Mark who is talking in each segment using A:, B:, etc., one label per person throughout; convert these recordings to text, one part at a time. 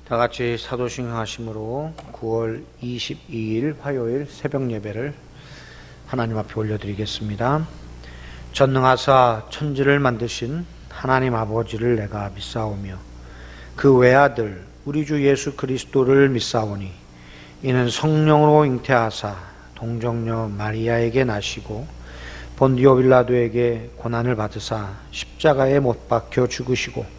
A: 다 같이 사도신 하심으로 9월 22일 화요일 새벽 예배를 하나님 앞에 올려드리겠습니다. 전능하사 천지를 만드신 하나님 아버지를 내가 믿사오며 그 외아들 우리 주 예수 그리스도를 믿사오니 이는 성령으로 잉태하사 동정녀 마리아에게 나시고 본디오 빌라도에게 고난을 받으사 십자가에 못 박혀 죽으시고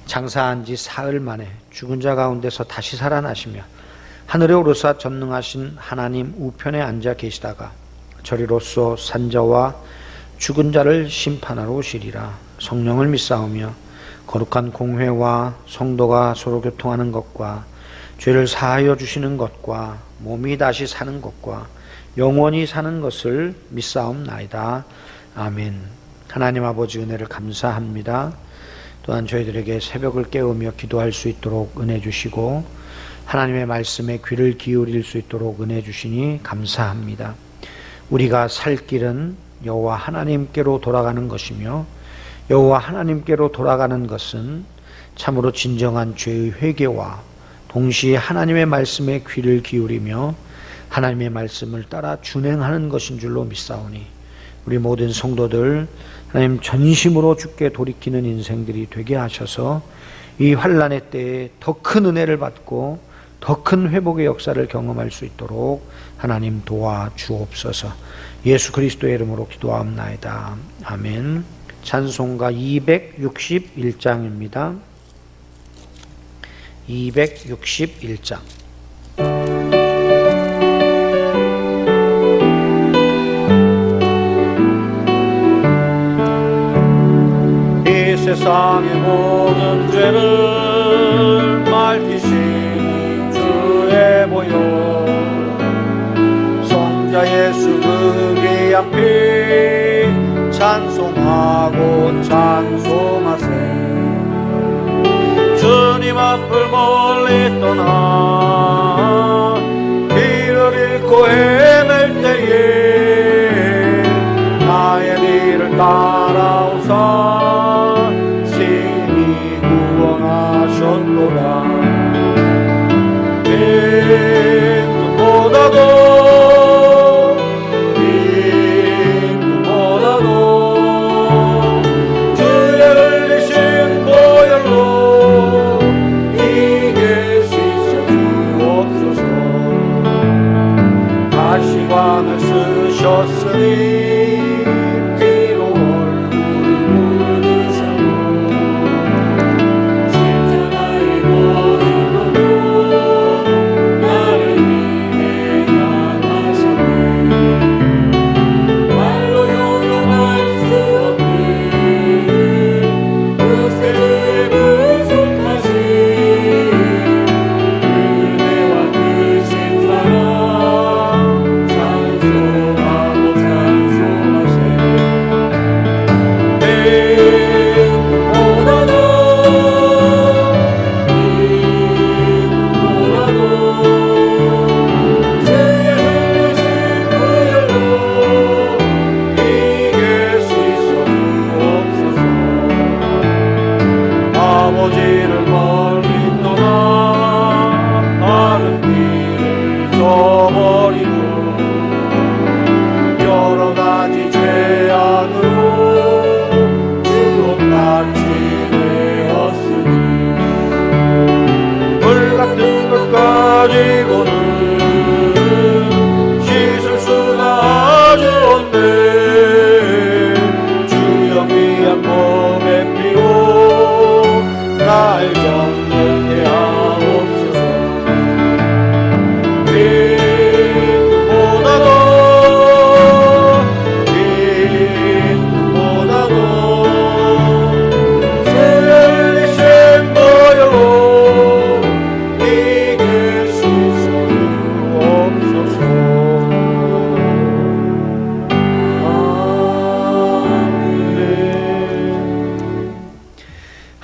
A: 장사한 지 사흘 만에 죽은 자 가운데서 다시 살아나시며 하늘에 오르사 전능하신 하나님 우편에 앉아 계시다가 저리로서 산자와 죽은 자를 심판하러 오시리라. 성령을 믿사오며 거룩한 공회와 성도가 서로 교통하는 것과 죄를 사하여 주시는 것과 몸이 다시 사는 것과 영원히 사는 것을 믿사옵나이다. 아멘. 하나님 아버지 은혜를 감사합니다. 또한 저희들에게 새벽을 깨우며 기도할 수 있도록 은혜 주시고 하나님의 말씀에 귀를 기울일 수 있도록 은혜 주시니 감사합니다. 우리가 살 길은 여호와 하나님께로 돌아가는 것이며 여호와 하나님께로 돌아가는 것은 참으로 진정한 죄의 회개와 동시에 하나님의 말씀에 귀를 기울이며 하나님의 말씀을 따라 준행하는 것인 줄로 믿사오니 우리 모든 성도들 하나님 전심으로 주께 돌이키는 인생들이 되게 하셔서 이 환난의 때에 더 큰 은혜를 받고 더 큰 회복의 역사를 경험할 수 있도록 하나님 도와주옵소서. 예수 그리스도의 이름으로 기도하옵나이다. 아멘. 찬송가 261장입니다. 261장.
B: 세상의 모든 죄를 밝히신 주의 보혈 성자 예수 그 귀한 피 찬송하고 찬송하세. 주님 앞을 멀리 떠나 길을 잃고 헤맬 때에 나의 뒤를 따라오사 구원하셨도다. 빈금보다도 주의 흘리신 보혈로 이게 씻어 주옵소서. 가시관을 쓰셨으니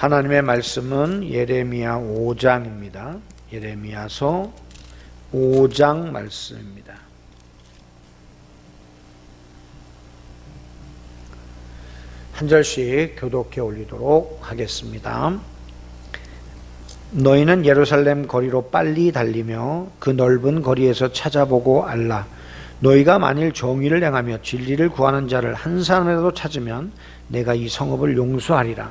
A: 하나님의 말씀은 예레미야 5장입니다. 예레미야서 5장 말씀입니다. 한 절씩 교독해 올리도록 하겠습니다. 너희는 예루살렘 거리로 빨리 달리며 그 넓은 거리에서 찾아보고 알라. 너희가 만일 정의를 행하며 진리를 구하는 자를 한 사람이라도 찾으면 내가 이 성읍을 용서하리라.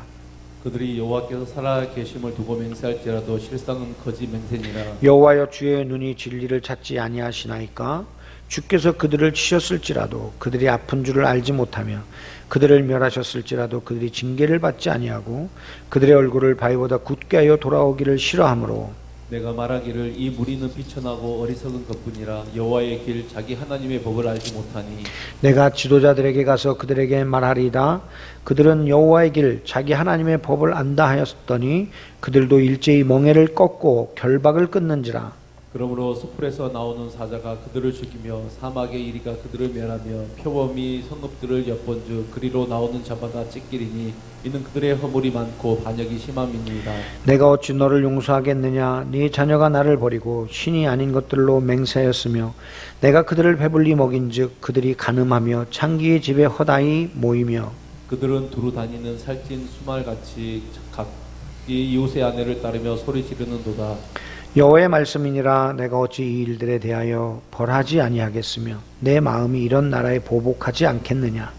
C: 그들이 여호와께서 살아 계심을 두고 맹세할지라도 실상은 거짓 맹세니라.
A: 여호와여, 주의 눈이 진리를 찾지 아니하시나이까? 주께서 그들을 치셨을지라도 그들이 아픈 줄을 알지 못하며 그들을 멸하셨을지라도 그들이 징계를 받지 아니하고 그들의 얼굴을 바위보다 굳게 하여 돌아오기를 싫어하므로
C: 내가 말하기를 이 무리는 비천하고 어리석은 것뿐이라. 여호와의 길 자기 하나님의 법을 알지 못하니
A: 내가 지도자들에게 가서 그들에게 말하리이다. 그들은 여호와의 길 자기 하나님의 법을 안다 하였더니 그들도 일제히 멍에를 꺾고 결박을 끊는지라.
C: 그러므로 수풀에서 나오는 사자가 그들을 죽이며 사막의 이리가 그들을 멸하며 표범이 성읍들을 엿본즉 그리로 나오는 자마다 찢기리니 이는 그들의 허물이 많고 반역이 심함이니이다.
A: 내가 어찌 너를 용서하겠느냐? 네 자녀가 나를 버리고 신이 아닌 것들로 맹세하였으며 내가 그들을 배불리 먹인즉 그들이 간음하며 창기의 집에 허다히 모이며
C: 그들은 두루 다니는 살찐 수말같이 각기 이웃의 아내를 따르며 소리 지르는도다.
A: 여호와의 말씀이니라. 내가 어찌 이 일들에 대하여 벌하지 아니하겠으며 내 마음이 이런 나라에 보복하지 않겠느냐?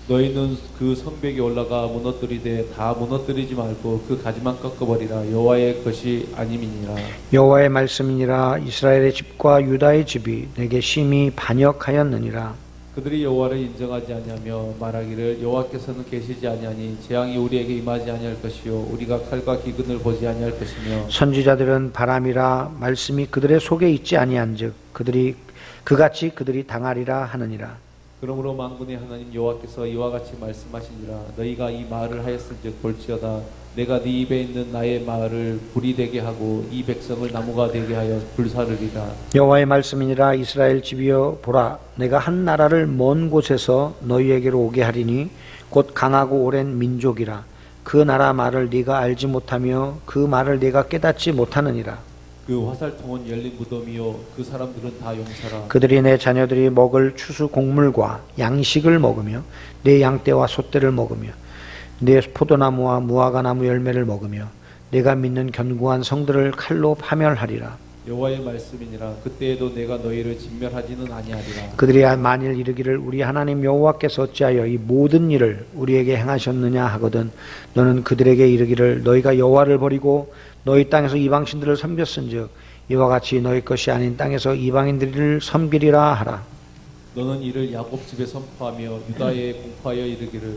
C: 너희는 그 성벽에 올라가 무너뜨리되 다 무너뜨리지 말고 그 가지만 꺾어버리라. 여호와의 것이 아님이니라.
A: 여호와의 말씀이니라. 이스라엘의 집과 유다의 집이 내게 심히 반역하였느니라.
C: 그들이 여호와를 인정하지 아니하며 말하기를 여호와께서는 계시지 아니하니 재앙이 우리에게 임하지 아니할 것이요 우리가 칼과 기근을 보지 아니할 것이며
A: 선지자들은 바람이라. 말씀이 그들의 속에 있지 아니한즉 그같이 그들이 당하리라 하느니라.
C: 그러므로 만군의 하나님 여호와께서 이와 같이 말씀하시니라. 너희가 이 말을 하였은즉 볼지어다 내가 네 입에 있는 나의 말을 불이 되게 하고 이 백성을 나무가 되게 하여 불사르리라.
A: 여호와의 말씀이니라. 이스라엘 집이여 보라, 내가 한 나라를 먼 곳에서 너희에게로 오게 하리니 곧 강하고 오랜 민족이라. 그 나라 말을 네가 알지 못하며 그 말을 네가 깨닫지 못하느니라.
C: 그 화살통은 열린 무덤이요 그 사람들은 다 용사라.
A: 그들이 내 자녀들이 먹을 추수 곡물과 양식을 먹으며 내 양떼와 소떼를 먹으며 내 포도나무와 무화과나무 열매를 먹으며 내가 믿는 견고한 성들을 칼로 파멸하리라.
C: 여호와의 말씀이니라. 그때에도 내가 너희를 진멸하지는 아니하리라.
A: 그들이 만일 이르기를 우리 하나님 여호와께서 어찌하여 이 모든 일을 우리에게 행하셨느냐 하거든 너는 그들에게 이르기를 너희가 여호와를 버리고 너희 땅에서 이방신들을 섬겼은즉 이와 같이 너희 것이 아닌 땅에서 이방인들을 섬기리라 하라.
C: 너는 이를 야곱 집에 선포하며 유다에 공포하여 이르기를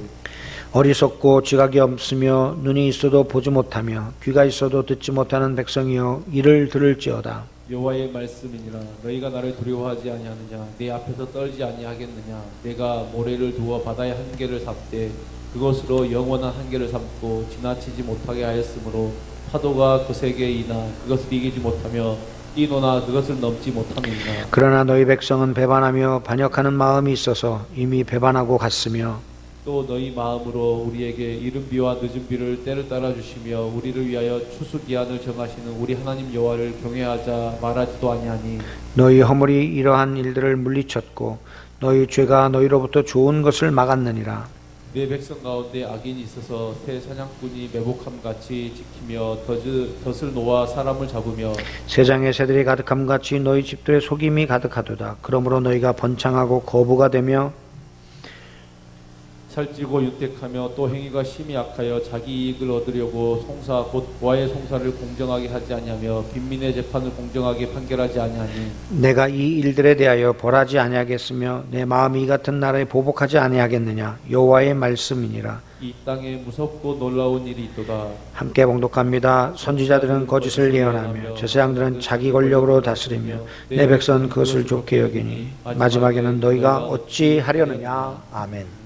A: 어리석고 지각이 없으며 눈이 있어도 보지 못하며 귀가 있어도 듣지 못하는 백성이여 이를 들을지어다.
C: 여호와의 말씀이니라. 너희가 나를 두려워하지 아니하느냐? 내 앞에서 떨지 아니하겠느냐? 내가 모래를 두어 바다의 한계를 삭되 그것으로 영원한 한계를 삼고 지나치지 못하게 하였으므로 파도가 거세게 이나 그것을 이기지 못하며 뛰노나 그것을 넘지 못함이니라.
A: 그러나 너희 백성은 배반하며 반역하는 마음이 있어서 이미 배반하고 갔으며
C: 또 너희 마음으로 우리에게 이른 비와 늦은 비를 때를 따라 주시며 우리를 위하여 추수 기한을 정하시는 우리 하나님 여호와를 경외하자 말하지도 아니하니
A: 너희 허물이 이러한 일들을 물리쳤고 너희 죄가 너희로부터 좋은 것을 막았느니라.
C: 내 백성 가운데 악인이 있어서 새 사냥꾼이 매복함같이 지키며 덫을 놓아 사람을 잡으며
A: 세상에 새들이 가득함같이 너희 집들의 속임이 가득하도다. 그러므로 너희가 번창하고 거부가 되며
C: 살찌고 윤택하며 또 행위가 심히 악하여 자기 이익을 얻으려고 송사 곧 보아의 송사를 공정하게 하지 아니하며 빈민의 재판을 공정하게 판결하지 아니하니
A: 내가 이 일들에 대하여 벌하지 아니하겠으며 내 마음이 이 같은 나라에 보복하지 아니하겠느냐. 여호와의 말씀이니라.
C: 이 땅에 무섭고 놀라운 일이 있도다.
A: 함께 봉독합니다. 선지자들은 거짓을 예언하며 제사장들은 자기 권력으로 다스리며 내 백성은 그것을 좋게 여기니 마지막에는 너희가 어찌 하려느냐. 아멘.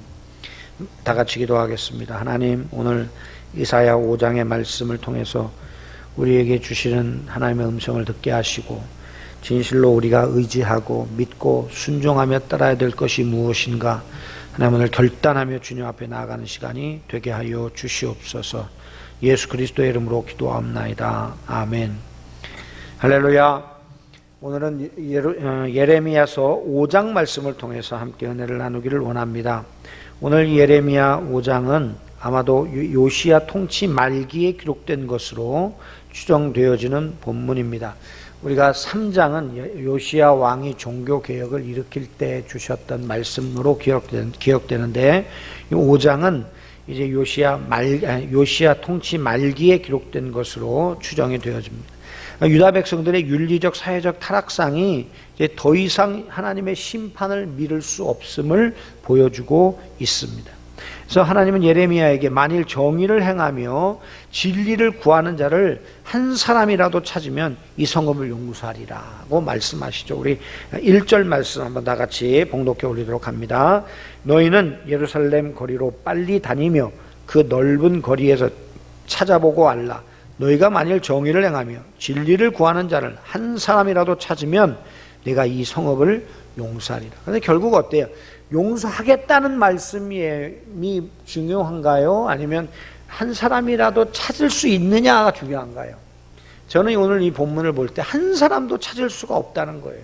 A: 다 같이 기도하겠습니다. 하나님, 오늘 이사야 5장의 말씀을 통해서 우리에게 주시는 하나님의 음성을 듣게 하시고 진실로 우리가 의지하고 믿고 순종하며 따라야 될 것이 무엇인가 하나님 오늘 결단하며 주님 앞에 나아가는 시간이 되게 하여 주시옵소서. 예수 그리스도의 이름으로 기도하옵나이다. 아멘. 할렐루야. 오늘은 예레미야서 5장 말씀을 통해서 함께 은혜를 나누기를 원합니다. 오늘 예레미야 5장은 아마도 요시야 통치 말기에 기록된 것으로 추정되어지는 본문입니다. 우리가 3장은 요시야 왕이 종교개혁을 일으킬 때 주셨던 말씀으로 기억되는데, 5장은 이제 요시야 통치 말기에 기록된 것으로 추정이 되어집니다. 유다 백성들의 윤리적 사회적 타락상이 이제 더 이상 하나님의 심판을 미룰 수 없음을 보여주고 있습니다. 그래서 하나님은 예레미야에게 만일 정의를 행하며 진리를 구하는 자를 한 사람이라도 찾으면 이 성읍을 용서하리라고 말씀하시죠. 우리 1절 말씀 한번 다 같이 봉독해 올리도록 합니다. 너희는 예루살렘 거리로 빨리 다니며 그 넓은 거리에서 찾아보고 알라. 너희가 만일 정의를 행하며 진리를 구하는 자를 한 사람이라도 찾으면 내가 이 성읍을 용서하리라. 그런데 결국 어때요? 용서하겠다는 말씀이 중요한가요? 아니면 한 사람이라도 찾을 수 있느냐가 중요한가요? 저는 오늘 이 본문을 볼 때 한 사람도 찾을 수가 없다는 거예요.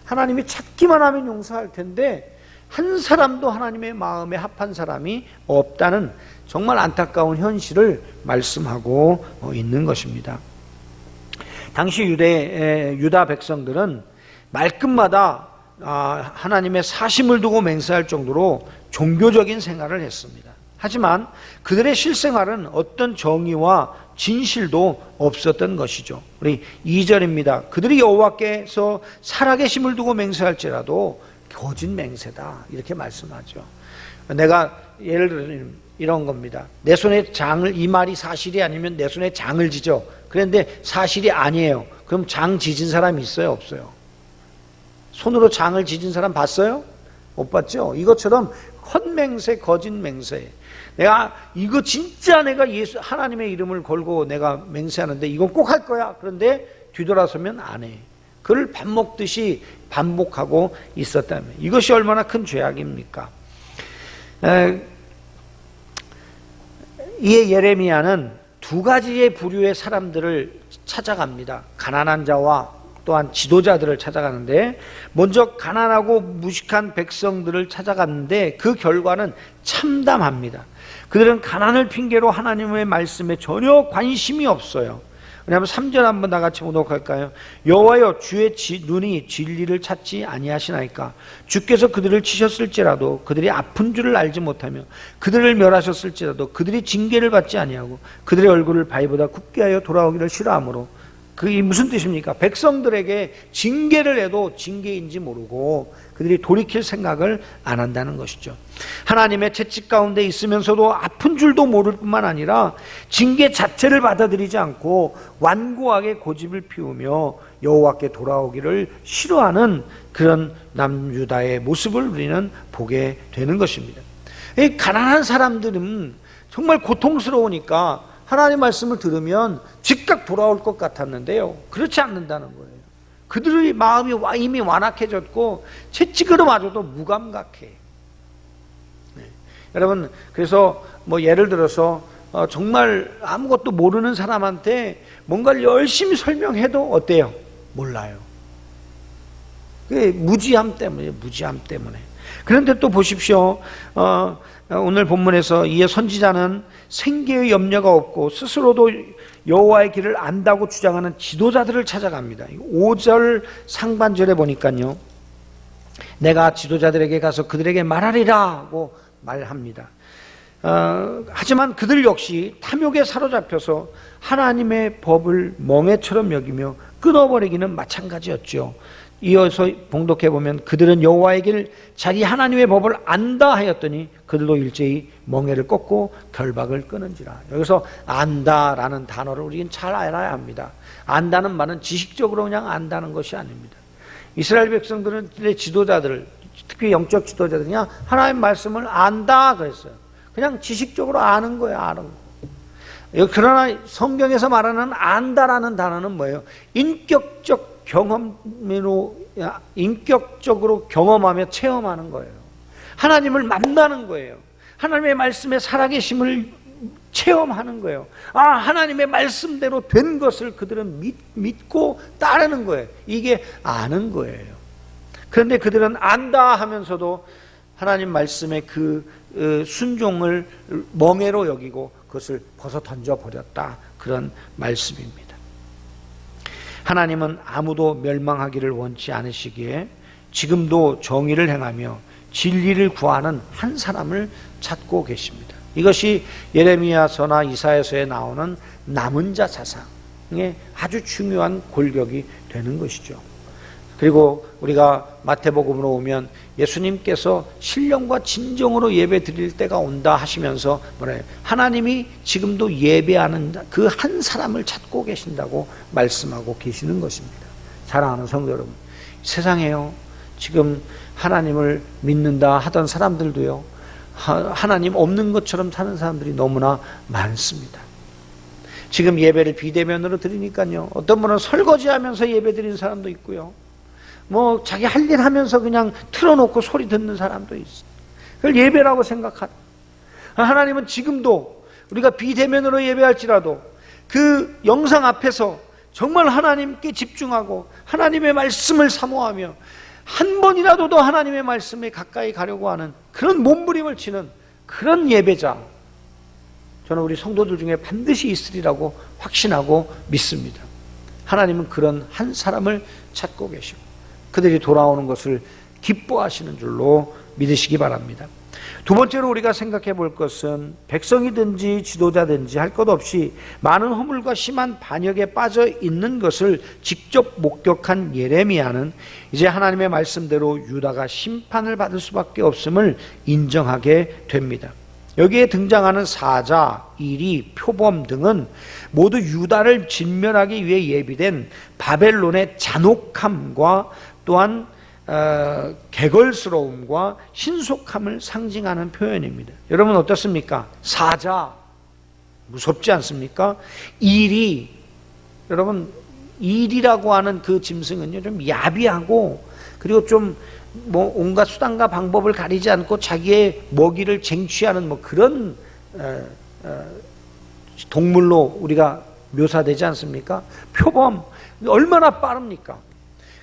A: 하나님이 찾기만 하면 용서할 텐데 한 사람도 하나님의 마음에 합한 사람이 없다는 정말 안타까운 현실을 말씀하고 있는 것입니다. 당시 유다 백성들은 말끝마다 하나님의 사심을 두고 맹세할 정도로 종교적인 생활을 했습니다. 하지만 그들의 실생활은 어떤 정의와 진실도 없었던 것이죠. 우리 2절입니다. 그들이 여호와께서 살아계심을 두고 맹세할지라도 거짓 맹세다, 이렇게 말씀하죠. 내가 예를 들어 이런 겁니다. 내 손에 장을, 이 말이 사실이 아니면 내 손에 장을 지죠. 그런데 사실이 아니에요. 그럼 장 지진 사람이 있어요, 없어요? 손으로 장을 지진 사람 봤어요? 못 봤죠? 이것처럼 헛맹세, 거짓 맹세. 내가 이거 진짜 내가 예수 하나님의 이름을 걸고 내가 맹세하는데 이건 꼭 할 거야. 그런데 뒤돌아서면 안 해. 그를 밥 먹듯이 반복하고 있었다면 이것이 얼마나 큰 죄악입니까? 이에 예레미야는 두 가지의 부류의 사람들을 찾아갑니다. 가난한 자와 또한 지도자들을 찾아가는데, 먼저 가난하고 무식한 백성들을 찾아갔는데 그 결과는 참담합니다. 그들은 가난을 핑계로 하나님의 말씀에 전혀 관심이 없어요. 왜냐하면 3절 한번 다 같이 보도록 할까요? 여호와여, 주의 눈이 진리를 찾지 아니하시나이까? 주께서 그들을 치셨을지라도 그들이 아픈 줄을 알지 못하며 그들을 멸하셨을지라도 그들이 징계를 받지 아니하고 그들의 얼굴을 바위보다 굽게 하여 돌아오기를 싫어하므로. 그게 무슨 뜻입니까? 백성들에게 징계를 해도 징계인지 모르고 그들이 돌이킬 생각을 안 한다는 것이죠. 하나님의 채찍 가운데 있으면서도 아픈 줄도 모를 뿐만 아니라 징계 자체를 받아들이지 않고 완고하게 고집을 피우며 여호와께 돌아오기를 싫어하는 그런 남유다의 모습을 우리는 보게 되는 것입니다. 이 가난한 사람들은 정말 고통스러우니까 하나님 말씀을 들으면 즉각 돌아올 것 같았는데요, 그렇지 않는다는 거예요. 그들의 마음이 이미 완악해졌고 채찍으로 맞아도 무감각해. 네. 여러분, 그래서 예를 들어서 정말 아무것도 모르는 사람한테 뭔가를 열심히 설명해도 어때요? 몰라요. 그게 무지함 때문에. 그런데 또 보십시오. 오늘 본문에서 이에 선지자는 생계의 염려가 없고 스스로도 여호와의 길을 안다고 주장하는 지도자들을 찾아갑니다. 5절 상반절에 보니까요, 내가 지도자들에게 가서 그들에게 말하리라고 말합니다. 하지만 그들 역시 탐욕에 사로잡혀서 하나님의 법을 멍에처럼 여기며 끊어버리기는 마찬가지였죠. 이어서 봉독해보면 그들은 여호와의 길, 자기 하나님의 법을 안다 하였더니 그들도 일제히 멍에를 꺾고 결박을 끊은지라. 여기서 안다라는 단어를 우리는 잘 알아야 합니다. 안다는 말은 지식적으로 그냥 안다는 것이 아닙니다. 이스라엘 백성들은 지도자들, 특히 영적 지도자들이 그냥 하나님의 말씀을 안다 그랬어요. 그냥 지식적으로 아는 거예요, 아는 거. 그러나 성경에서 말하는 안다라는 단어는 뭐예요? 인격적으로 경험하며 체험하는 거예요. 하나님을 만나는 거예요. 하나님의 말씀에 살아계심을 체험하는 거예요. 하나님의 말씀대로 된 것을 그들은 믿고 따르는 거예요. 이게 아는 거예요. 그런데 그들은 안다 하면서도 하나님 말씀의 그 순종을 멍해로 여기고 그것을 벗어 던져버렸다, 그런 말씀입니다. 하나님은 아무도 멸망하기를 원치 않으시기에 지금도 정의를 행하며 진리를 구하는 한 사람을 찾고 계십니다. 이것이 예레미야서나 이사야서에 나오는 남은 자 사상의 아주 중요한 골격이 되는 것이죠. 그리고 우리가 마태복음으로 오면 예수님께서 신령과 진정으로 예배 드릴 때가 온다 하시면서 뭐래요? 하나님이 지금도 예배하는 그 한 사람을 찾고 계신다고 말씀하고 계시는 것입니다. 사랑하는 성도 여러분, 세상에요, 지금 하나님을 믿는다 하던 사람들도요, 하나님 없는 것처럼 사는 사람들이 너무나 많습니다. 지금 예배를 비대면으로 드리니까요, 어떤 분은 설거지하면서 예배 드리는 사람도 있고요, 뭐 자기 할 일 하면서 그냥 틀어놓고 소리 듣는 사람도 있어요. 그걸 예배라고 생각하죠. 하나님은 지금도 우리가 비대면으로 예배할지라도 그 영상 앞에서 정말 하나님께 집중하고 하나님의 말씀을 사모하며 한 번이라도 더 하나님의 말씀에 가까이 가려고 하는 그런 몸부림을 치는 그런 예배자, 저는 우리 성도들 중에 반드시 있으리라고 확신하고 믿습니다. 하나님은 그런 한 사람을 찾고 계시고 그들이 돌아오는 것을 기뻐하시는 줄로 믿으시기 바랍니다. 두 번째로 우리가 생각해 볼 것은 백성이든지 지도자든지 할 것 없이 많은 허물과 심한 반역에 빠져 있는 것을 직접 목격한 예레미야는 이제 하나님의 말씀대로 유다가 심판을 받을 수밖에 없음을 인정하게 됩니다. 여기에 등장하는 사자, 이리, 표범 등은 모두 유다를 진멸하기 위해 예비된 바벨론의 잔혹함과 또한 개걸스러움과 신속함을 상징하는 표현입니다. 여러분 어떻습니까? 사자, 무섭지 않습니까? 이리, 여러분 일이라고 하는 그 짐승은요, 좀 야비하고 그리고 좀 뭐 온갖 수단과 방법을 가리지 않고 자기의 먹이를 쟁취하는 뭐 그런 동물로 우리가 묘사되지 않습니까? 표범, 얼마나 빠릅니까?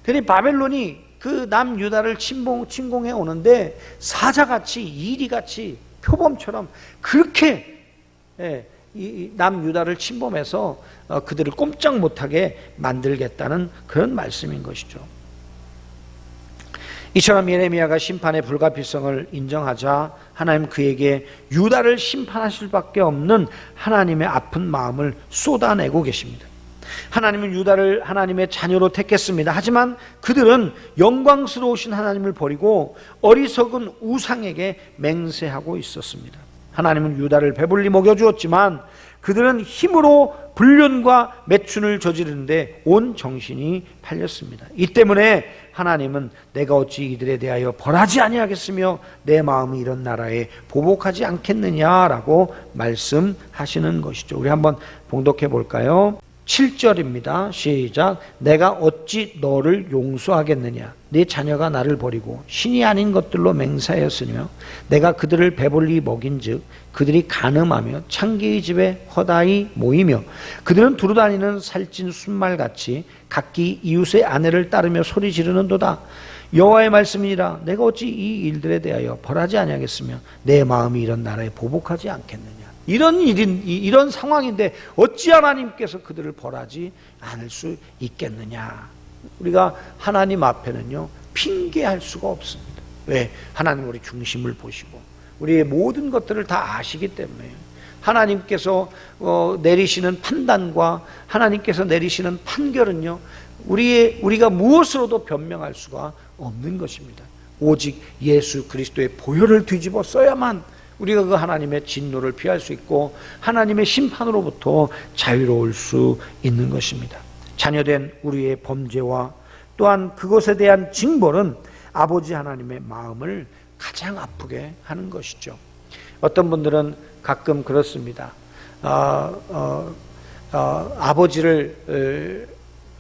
A: 그러니 바벨론이 그 남유다를 침공해 오는데 사자같이 이리같이 표범처럼 그렇게 이 남유다를 침범해서 그들을 꼼짝 못하게 만들겠다는 그런 말씀인 것이죠. 이처럼 예레미야가 심판의 불가피성을 인정하자 하나님 그에게 유다를 심판하실 밖에 없는 하나님의 아픈 마음을 쏟아내고 계십니다. 하나님은 유다를 하나님의 자녀로 택했습니다. 하지만 그들은 영광스러우신 하나님을 버리고 어리석은 우상에게 맹세하고 있었습니다. 하나님은 유다를 배불리 먹여주었지만 그들은 힘으로 불륜과 매춘을 저지르는데 온 정신이 팔렸습니다. 이 때문에 하나님은 내가 어찌 이들에 대하여 벌하지 아니하겠으며 내 마음이 이런 나라에 보복하지 않겠느냐라고 말씀하시는 것이죠. 우리 한번 봉독해 볼까요? 7절입니다. 시작. 내가 어찌 너를 용서하겠느냐? 네 자녀가 나를 버리고 신이 아닌 것들로 맹세하였으며 내가 그들을 배불리 먹인즉 그들이 간음하며 창기의 집에 허다히 모이며 그들은 두루다니는 살찐 순말같이 각기 이웃의 아내를 따르며 소리 지르는도다. 여호와의 말씀이니라. 내가 어찌 이 일들에 대하여 벌하지 아니하겠으며 내 마음이 이런 나라에 보복하지 않겠느냐? 이런 상황인데 어찌 하나님께서 그들을 벌하지 않을 수 있겠느냐? 우리가 하나님 앞에는요 핑계할 수가 없습니다. 왜? 하나님 우리 중심을 보시고 우리의 모든 것들을 다 아시기 때문에 하나님께서 내리시는 판단과 하나님께서 내리시는 판결은요 우리가 무엇으로도 변명할 수가 없는 것입니다. 오직 예수 그리스도의 보혈을 뒤집어 써야만 우리가 그 하나님의 진노를 피할 수 있고 하나님의 심판으로부터 자유로울 수 있는 것입니다. 자녀된 우리의 범죄와 또한 그것에 대한 징벌은 아버지 하나님의 마음을 가장 아프게 하는 것이죠. 어떤 분들은 가끔 그렇습니다. 아버지를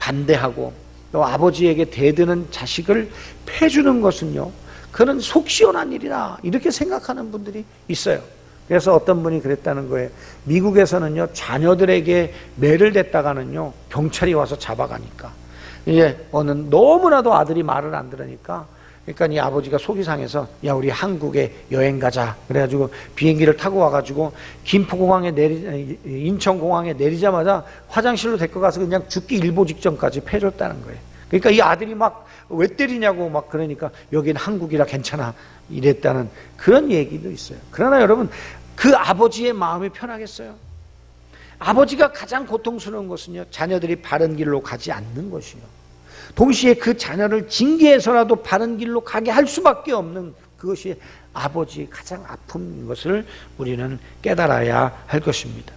A: 반대하고 또 아버지에게 대드는 자식을 패주는 것은요 그는 속 시원한 일이다 이렇게 생각하는 분들이 있어요. 그래서 어떤 분이 그랬다는 거예요. 미국에서는요 자녀들에게 매를 댔다가는요 경찰이 와서 잡아가니까 이제 너무나도 아들이 말을 안 들으니까 그러니까 이 아버지가 속이 상해서 야 우리 한국에 여행 가자 그래가지고 비행기를 타고 와가지고 김포공항에 인천공항에 내리자마자 화장실로 데리고 가서 그냥 죽기 일보 직전까지 패줬다는 거예요. 그러니까 이 아들이 막 왜 때리냐고 막 그러니까 여긴 한국이라 괜찮아 이랬다는 그런 얘기도 있어요. 그러나 여러분 그 아버지의 마음이 편하겠어요? 아버지가 가장 고통스러운 것은요, 자녀들이 바른 길로 가지 않는 것이요. 동시에 그 자녀를 징계해서라도 바른 길로 가게 할 수밖에 없는 그것이 아버지의 가장 아픈 것을 우리는 깨달아야 할 것입니다.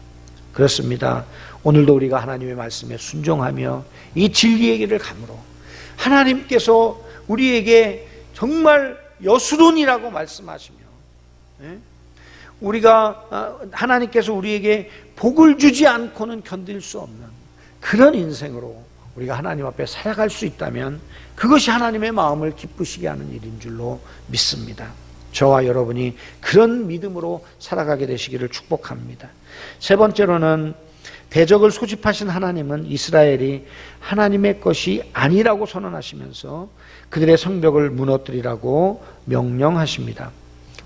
A: 그렇습니다. 오늘도 우리가 하나님의 말씀에 순종하며 이 진리의 길을 감으로 하나님께서 우리에게 정말 여수론이라고 말씀하시며 우리가 하나님께서 우리에게 복을 주지 않고는 견딜 수 없는 그런 인생으로 우리가 하나님 앞에 살아갈 수 있다면 그것이 하나님의 마음을 기쁘시게 하는 일인 줄로 믿습니다. 저와 여러분이 그런 믿음으로 살아가게 되시기를 축복합니다. 세 번째로는 대적을 소집하신 하나님은 이스라엘이 하나님의 것이 아니라고 선언하시면서 그들의 성벽을 무너뜨리라고 명령하십니다.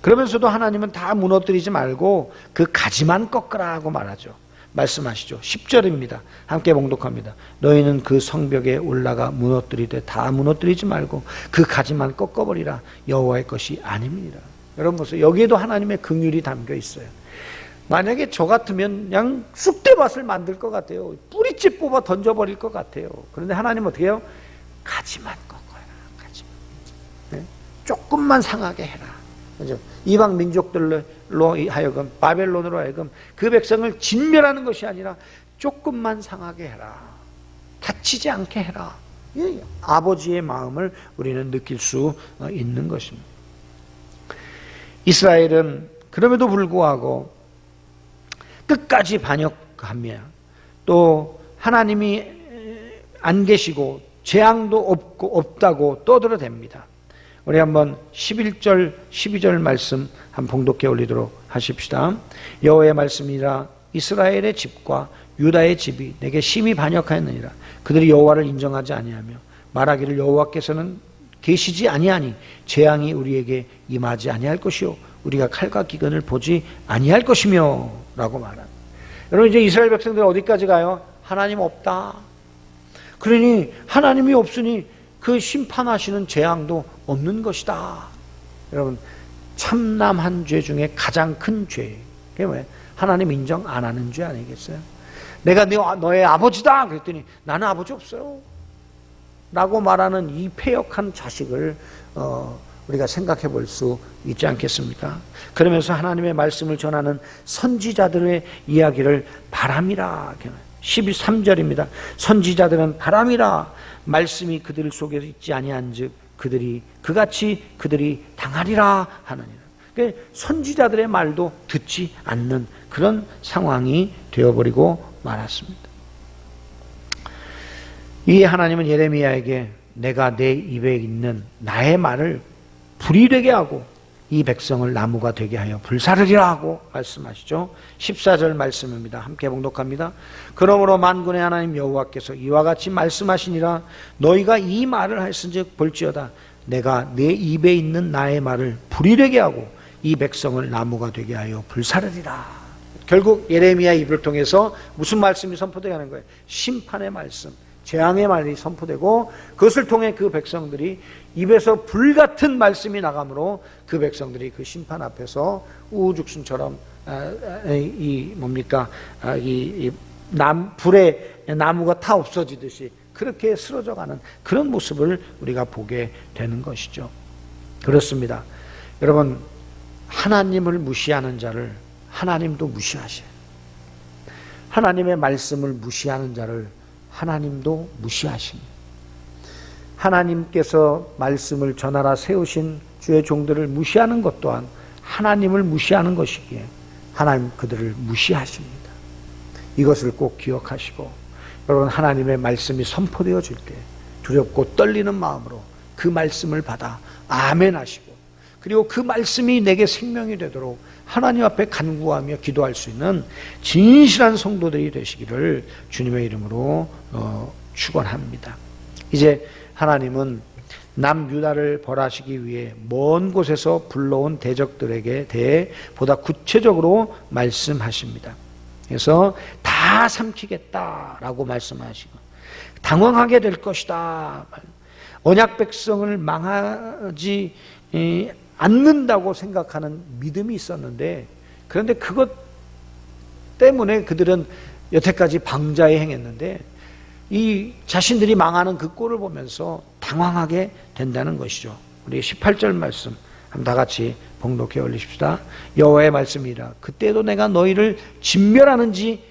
A: 그러면서도 하나님은 다 무너뜨리지 말고 그 가지만 꺾으라고 말하죠. 말씀하시죠. 10절입니다. 함께 봉독합니다. 너희는 그 성벽에 올라가 무너뜨리되 다 무너뜨리지 말고 그 가지만 꺾어버리라. 여호와의 것이 아닙니다. 여러분 보세요. 여기에도 하나님의 긍휼이 담겨 있어요. 만약에 저 같으면 그냥 쑥대밭을 만들 것 같아요. 뿌리째 뽑아 던져버릴 것 같아요. 그런데 하나님은 어떻게 해요? 가지만 꺾어라. 가지만. 네? 조금만 상하게 해라. 그죠? 이방 민족들로 하여금 바벨론으로 하여금 그 백성을 진멸하는 것이 아니라 조금만 상하게 해라. 다치지 않게 해라. 이 아버지의 마음을 우리는 느낄 수 있는 것입니다. 이스라엘은 그럼에도 불구하고 끝까지 반역하며 또 하나님이 안 계시고 재앙도 없다고 떠들어댑니다. 우리 한번 11절 12절 말씀 한번 봉독해 올리도록 하십시다. 여호와의 말씀이라 이스라엘의 집과 유다의 집이 내게 심히 반역하였느니라. 그들이 여호와를 인정하지 아니하며 말하기를 여호와께서는 계시지 아니하니 재앙이 우리에게 임하지 아니할 것이요 우리가 칼과 기근을 보지 아니할 것이며 라고 말합니다. 여러분 이제 이스라엘 백성들 어디까지 가요? 하나님 없다. 그러니 하나님이 없으니 그 심판하시는 재앙도 없는 것이다. 여러분 참남한 죄 중에 가장 큰 죄. 그게 뭐예요? 하나님 인정 안 하는 죄 아니겠어요? 내가 너의 아버지다 그랬더니 나는 아버지 없어요 라고 말하는 이 패역한 자식을 우리가 생각해 볼 수 있지 않겠습니까? 그러면서 하나님의 말씀을 전하는 선지자들의 이야기를 바람이라 13절입니다. 선지자들은 바람이라 말씀이 그들 속에 있지 아니한즉 그같이 그들이 당하리라 하느니라. 그러니까 선지자들의 말도 듣지 않는 그런 상황이 되어버리고 말았습니다. 이 하나님은 예레미야에게 내가 내 입에 있는 나의 말을 불이 되게 하고 이 백성을 나무가 되게 하여 불사르리라 하고 말씀하시죠. 14절 말씀입니다. 함께 봉독합니다. 그러므로 만군의 하나님 여호와께서 이와 같이 말씀하시니라. 너희가 이 말을 하였은즉 볼지어다 내가 내 입에 있는 나의 말을 불이 되게 하고 이 백성을 나무가 되게 하여 불사르리라. 결국 예레미야 입을 통해서 무슨 말씀이 선포되는 거예요? 심판의 말씀, 재앙의 말이 선포되고 그것을 통해 그 백성들이 입에서 불같은 말씀이 나가므로 그 백성들이 그 심판 앞에서 우죽순처럼 불에 나무가 타 없어지듯이 그렇게 쓰러져가는 그런 모습을 우리가 보게 되는 것이죠. 그렇습니다. 여러분 하나님을 무시하는 자를 하나님도 무시하셔요. 하나님의 말씀을 무시하는 자를 하나님도 무시하십니다. 하나님께서 말씀을 전하라 세우신 주의 종들을 무시하는 것 또한 하나님을 무시하는 것이기에 하나님 그들을 무시하십니다. 이것을 꼭 기억하시고 여러분 하나님의 말씀이 선포되어질 때 두렵고 떨리는 마음으로 그 말씀을 받아 아멘 하시고 그리고 그 말씀이 내게 생명이 되도록 하나님 앞에 간구하며 기도할 수 있는 진실한 성도들이 되시기를 주님의 이름으로 축원합니다. 이제 하나님은 남유다를 벌하시기 위해 먼 곳에서 불러온 대적들에게 대해 보다 구체적으로 말씀하십니다. 그래서 다 삼키겠다라고 말씀하시고 당황하게 될 것이다. 언약 백성을 망하지 않는다고 생각하는 믿음이 있었는데, 그런데 그것 때문에 그들은 여태까지 방자에 행했는데 이 자신들이 망하는 그 꼴을 보면서 당황하게 된다는 것이죠. 우리 18절 말씀 한번 다 같이 봉독해 올리십시다. 여호와의 말씀이라 그때도 내가 너희를 진멸하지는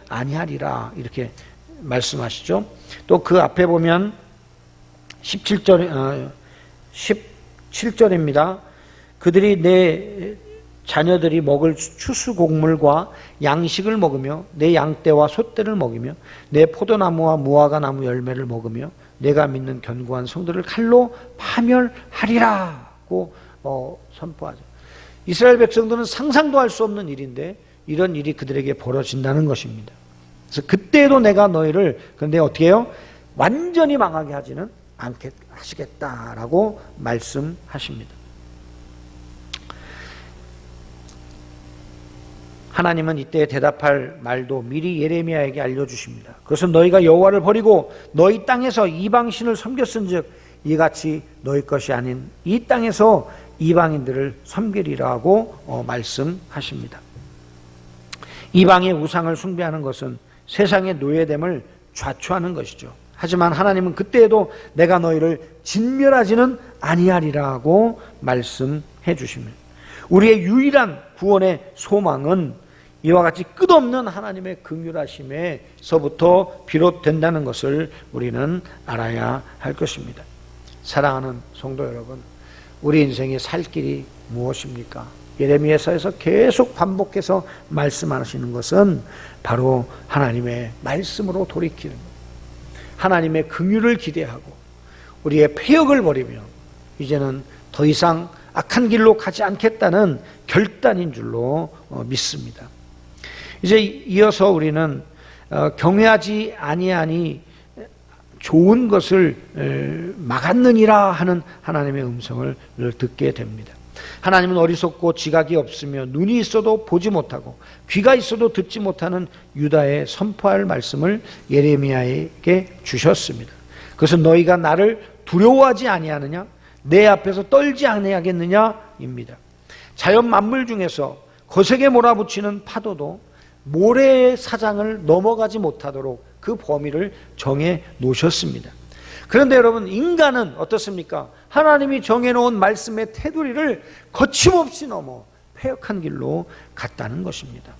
A: 아니하리라, 이렇게 말씀하시죠. 또 그 앞에 보면 17절입니다. 그들이 내 자녀들이 먹을 추수곡물과 양식을 먹으며 내 양떼와 소떼를 먹이며 내 포도나무와 무화과나무 열매를 먹으며 내가 믿는 견고한 성들을 칼로 파멸하리라고 선포하죠. 이스라엘 백성들은 상상도 할 수 없는 일인데 이런 일이 그들에게 벌어진다는 것입니다. 그래서 그때도 내가 너희를, 그런데 어떻게 해요? 완전히 망하게 하지는 않게 하시겠다라고 말씀하십니다. 하나님은 이때 대답할 말도 미리 예레미야에게 알려주십니다. 그것은 너희가 여호와를 버리고 너희 땅에서 이방신을 섬겼은즉 이같이 너희 것이 아닌 이 땅에서 이방인들을 섬기리라고 말씀하십니다. 이방의 우상을 숭배하는 것은 세상의 노예됨을 좌초하는 것이죠. 하지만 하나님은 그때에도 내가 너희를 진멸하지는 아니하리라고 말씀해 주십니다. 우리의 유일한 구원의 소망은 이와 같이 끝없는 하나님의 긍휼하심에서부터 비롯된다는 것을 우리는 알아야 할 것입니다. 사랑하는 성도 여러분, 우리 인생의 살 길이 무엇입니까? 예레미야서에서 계속 반복해서 말씀하시는 것은 바로 하나님의 말씀으로 돌이키는 것, 하나님의 긍휼을 기대하고 우리의 패역을 버리며 이제는 더 이상 악한 길로 가지 않겠다는 결단인 줄로 믿습니다. 이제 이어서 우리는 경외하지 아니하니 좋은 것을 막았느니라 하는 하나님의 음성을 듣게 됩니다. 하나님은 어리석고 지각이 없으며 눈이 있어도 보지 못하고 귀가 있어도 듣지 못하는 유다에 선포할 말씀을 예레미야에게 주셨습니다. 그것은 너희가 나를 두려워하지 아니하느냐, 내 앞에서 떨지 아니하겠느냐입니다. 자연 만물 중에서 거세게 몰아붙이는 파도도 모래의 사장을 넘어가지 못하도록 그 범위를 정해 놓으셨습니다. 그런데 여러분, 인간은 어떻습니까? 하나님이 정해놓은 말씀의 테두리를 거침없이 넘어 패역한 길로 갔다는 것입니다.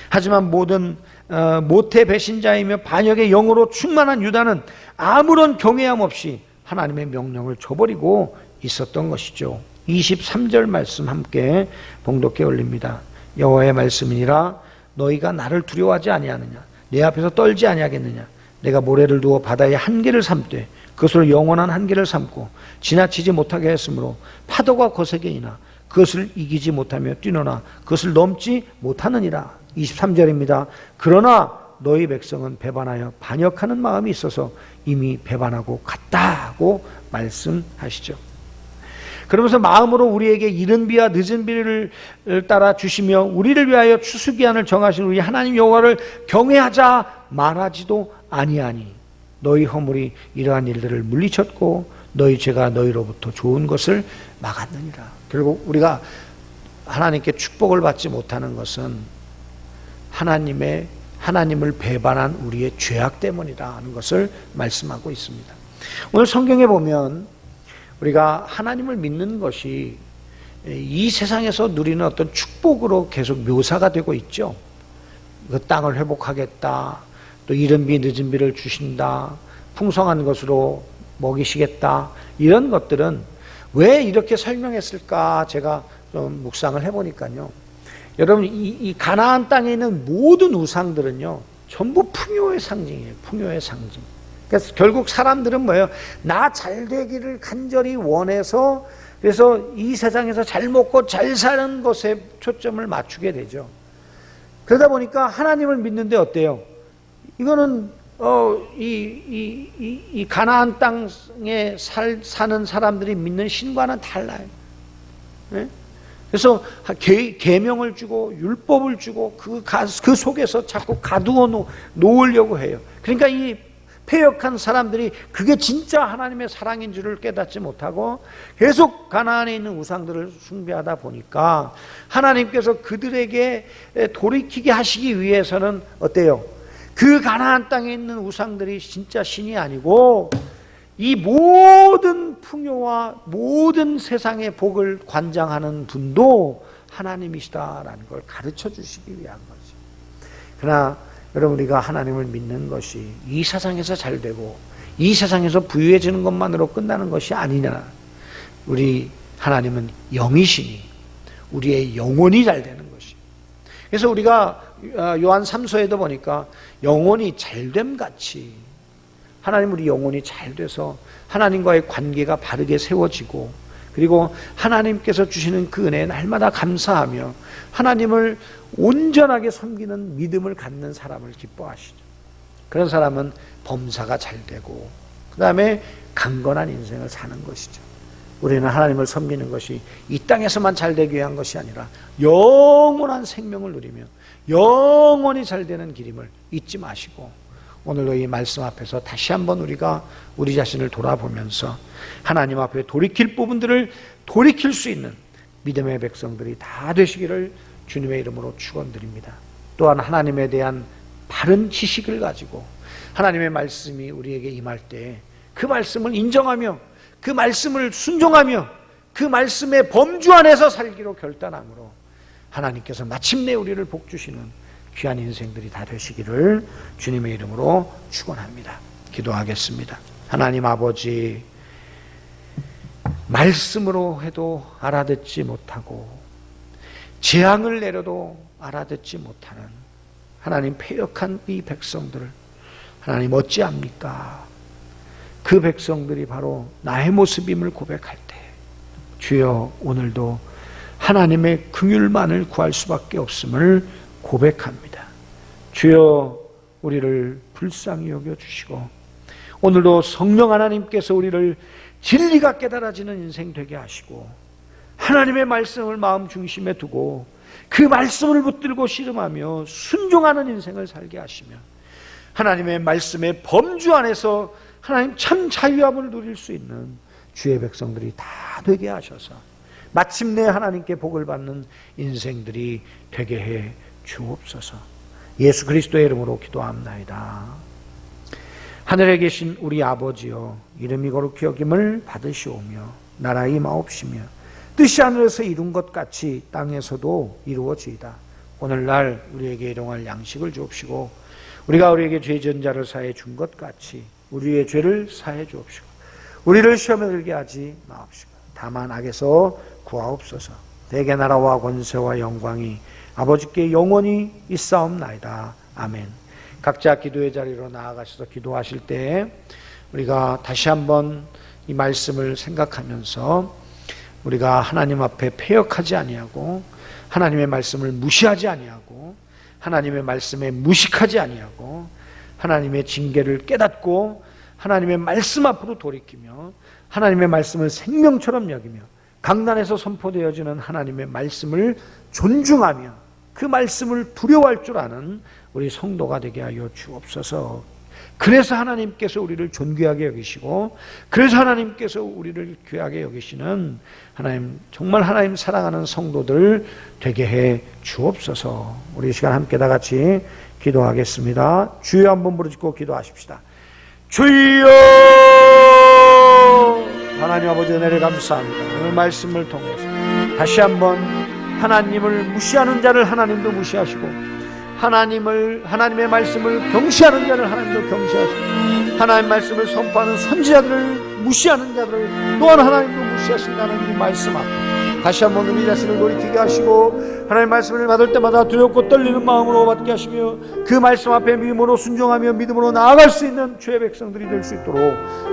A: 하지만 모태 배신자이며 반역의 영으로 충만한 유다는 아무런 경외함 없이 하나님의 명령을 저버리고 있었던 것이죠. 23절 말씀 함께 봉독해 올립니다. 여호와의 말씀이니라 너희가 나를 두려워하지 아니하느냐, 내 앞에서 떨지 아니하겠느냐, 내가 모래를 두어 바다의 한계를 삼되 그것을 영원한 한계를 삼고 지나치지 못하게 했으므로 파도가 거세게 이나 그것을 이기지 못하며 뛰노나 그것을 넘지 못하느니라. 23절입니다. 그러나 너희 백성은 배반하여 반역하는 마음이 있어서 이미 배반하고 갔다고 말씀하시죠. 그러면서 마음으로 우리에게 이른 비와 늦은 비를 따라 주시며 우리를 위하여 추수기한을 정하신 우리 하나님 여호와를 경외하자 말하지도 아니하니 너희 허물이 이러한 일들을 물리쳤고 너희 죄가 너희로부터 좋은 것을 막았느니라. 결국 우리가 하나님께 축복을 받지 못하는 것은 하나님을 배반한 우리의 죄악 때문이라는 것을 말씀하고 있습니다. 오늘 성경에 보면 우리가 하나님을 믿는 것이 이 세상에서 누리는 어떤 축복으로 계속 묘사가 되고 있죠. 그 땅을 회복하겠다, 또 이른 비 늦은 비를 주신다, 풍성한 것으로 먹이시겠다, 이런 것들은 왜 이렇게 설명했을까 제가 좀 묵상을 해보니까요. 여러분, 이 가나안 땅에 있는 모든 우상들은요 전부 풍요의 상징이에요. 풍요의 상징. 그래서 결국 사람들은 뭐예요? 나 잘 되기를 간절히 원해서, 그래서 이 세상에서 잘 먹고 잘 사는 것에 초점을 맞추게 되죠. 그러다 보니까 하나님을 믿는데 어때요? 이거는 이 가나안 땅에 사는 사람들이 믿는 신과는 달라요. 네? 그래서 계명을 주고 율법을 주고 그 속에서 자꾸 가두어 놓으려고 해요. 그러니까 이 패역한 사람들이 그게 진짜 하나님의 사랑인 줄을 깨닫지 못하고 계속 가나안에 있는 우상들을 숭배하다 보니까 하나님께서 그들에게 돌이키게 하시기 위해서는 어때요? 그 가나안 땅에 있는 우상들이 진짜 신이 아니고 이 모든 풍요와 모든 세상의 복을 관장하는 분도 하나님이시다라는 걸 가르쳐 주시기 위한 거죠. 그러나 여러분, 우리가 하나님을 믿는 것이 이 세상에서 잘 되고 이 세상에서 부유해지는 것만으로 끝나는 것이 아니냐. 우리 하나님은 영이시니 우리의 영혼이 잘 되는 것이. 그래서 우리가 요한 3서에도 보니까 영혼이 잘됨 같이 하나님, 우리 영혼이 잘 돼서 하나님과의 관계가 바르게 세워지고, 그리고 하나님께서 주시는 그 은혜에 날마다 감사하며 하나님을 온전하게 섬기는 믿음을 갖는 사람을 기뻐하시죠. 그런 사람은 범사가 잘 되고 그 다음에 강건한 인생을 사는 것이죠. 우리는 하나님을 섬기는 것이 이 땅에서만 잘 되기 위한 것이 아니라 영원한 생명을 누리며 영원히 잘 되는 길임을 잊지 마시고, 오늘도 이 말씀 앞에서 다시 한번 우리가 우리 자신을 돌아보면서 하나님 앞에 돌이킬 부분들을 돌이킬 수 있는 믿음의 백성들이 다 되시기를 주님의 이름으로 축원드립니다. 또한 하나님에 대한 바른 지식을 가지고 하나님의 말씀이 우리에게 임할 때 그 말씀을 인정하며 그 말씀을 순종하며 그 말씀의 범주 안에서 살기로 결단함으로 하나님께서 마침내 우리를 복주시는 귀한 인생들이 다 되시기를 주님의 이름으로 축원합니다. 기도하겠습니다. 하나님 아버지, 말씀으로 해도 알아듣지 못하고 재앙을 내려도 알아듣지 못하는 하나님 패역한 이 백성들을 하나님 어찌합니까? 그 백성들이 바로 나의 모습임을 고백할 때 주여, 오늘도 하나님의 긍휼만을 구할 수밖에 없음을 고백합니다. 주여, 우리를 불쌍히 여겨주시고 오늘도 성령 하나님께서 우리를 진리가 깨달아지는 인생 되게 하시고 하나님의 말씀을 마음 중심에 두고 그 말씀을 붙들고 씨름하며 순종하는 인생을 살게 하시며 하나님의 말씀의 범주 안에서 하나님 참 자유함을 누릴 수 있는 주의 백성들이 다 되게 하셔서 마침내 하나님께 복을 받는 인생들이 되게 해 주옵소서. 예수 그리스도의 이름으로 기도합나이다. 하늘에 계신 우리 아버지여, 이름이 거룩히 여김을 받으시오며 나라 임하옵시며 뜻이 하늘에서 이룬 것 같이 땅에서도 이루어지이다. 오늘날 우리에게 일용할 양식을 주옵시고 우리가 우리에게 죄 지은 자를 사해 준 것 같이 우리의 죄를 사해 주옵시고 우리를 시험에 들게 하지 마옵시고 다만 악에서 구하옵소서. 대개 나라와 권세와 영광이 아버지께 영원히 있사옵나이다. 아멘. 각자 기도의 자리로 나아가셔서 기도하실 때 우리가 다시 한번 이 말씀을 생각하면서 우리가 하나님 앞에 패역하지 아니하고 하나님의 말씀을 무시하지 아니하고 하나님의 말씀에 무식하지 아니하고 하나님의 징계를 깨닫고 하나님의 말씀 앞으로 돌이키며 하나님의 말씀을 생명처럼 여기며 강단에서 선포되어지는 하나님의 말씀을 존중하며 그 말씀을 두려워할 줄 아는 우리 성도가 되게 하여 주옵소서. 그래서 하나님께서 우리를 존귀하게 여기시고 그래서 하나님께서 우리를 귀하게 여기시는 하나님, 정말 하나님 사랑하는 성도들 되게 해 주옵소서. 우리 이 시간 함께 다 같이 기도하겠습니다. 주여 한번 부르짖고 기도하십시다. 주여! 하나님 아버지 은혜를 감사합니다. 오늘 말씀을 통해서 다시 한번 하나님을 무시하는 자를 하나님도 무시하시고 하나님의 말씀을 경시하는 자를 하나님도 경시하시고 하나님의 말씀을 선포하는 선지자들을 무시하는 자들을 또한 하나님도 무시하신다는 이 말씀 앞에 다시 한번 우리 자신을 돌이키게 하시고 하나님 말씀을 받을 때마다 두렵고 떨리는 마음으로 받게 하시며 그 말씀 앞에 믿음으로 순종하며 믿음으로 나아갈 수 있는 주의 백성들이 될 수 있도록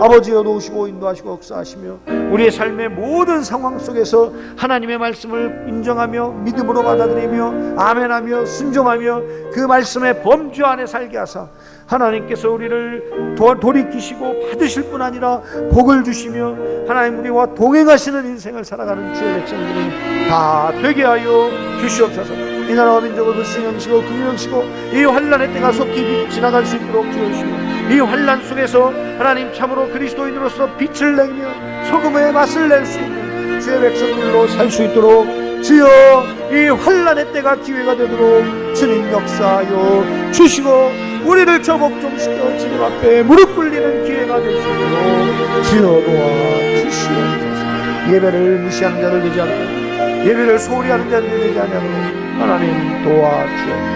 A: 아버지여 도우시고 인도하시고 역사하시며 우리의 삶의 모든 상황 속에서 하나님의 말씀을 인정하며 믿음으로 받아들이며 아멘하며 순종하며 그 말씀의 범주 안에 살게 하사 하나님께서 우리를 돌이키시고 받으실 뿐 아니라 복을 주시며 하나님 우리와 동행하시는 인생을 살아가는 주의 백성들이 다 되게 하여 주시옵소서. 이 나라와 민족을 불쌍히 긍휼하시고 이 환난의 때가 속히 지나갈 수 있도록 주시고 이 환난 속에서 하나님 참으로 그리스도인으로서 빛을 내며 소금의 맛을 낼 수 있는 주의 백성들로 살 수 있도록 주여 이 환난의 때가 기회가 되도록 주님 역사하여 주시고 우리를 저복종시켜 주님 앞에 무릎 꿇리는 기회가 될 수 있도록 주여 도와주시옵소서. 예배를 무시하는 자들 되지 않고 예배를 소홀히 하는 자들 되지 않도록 하나님 도와주옵소서.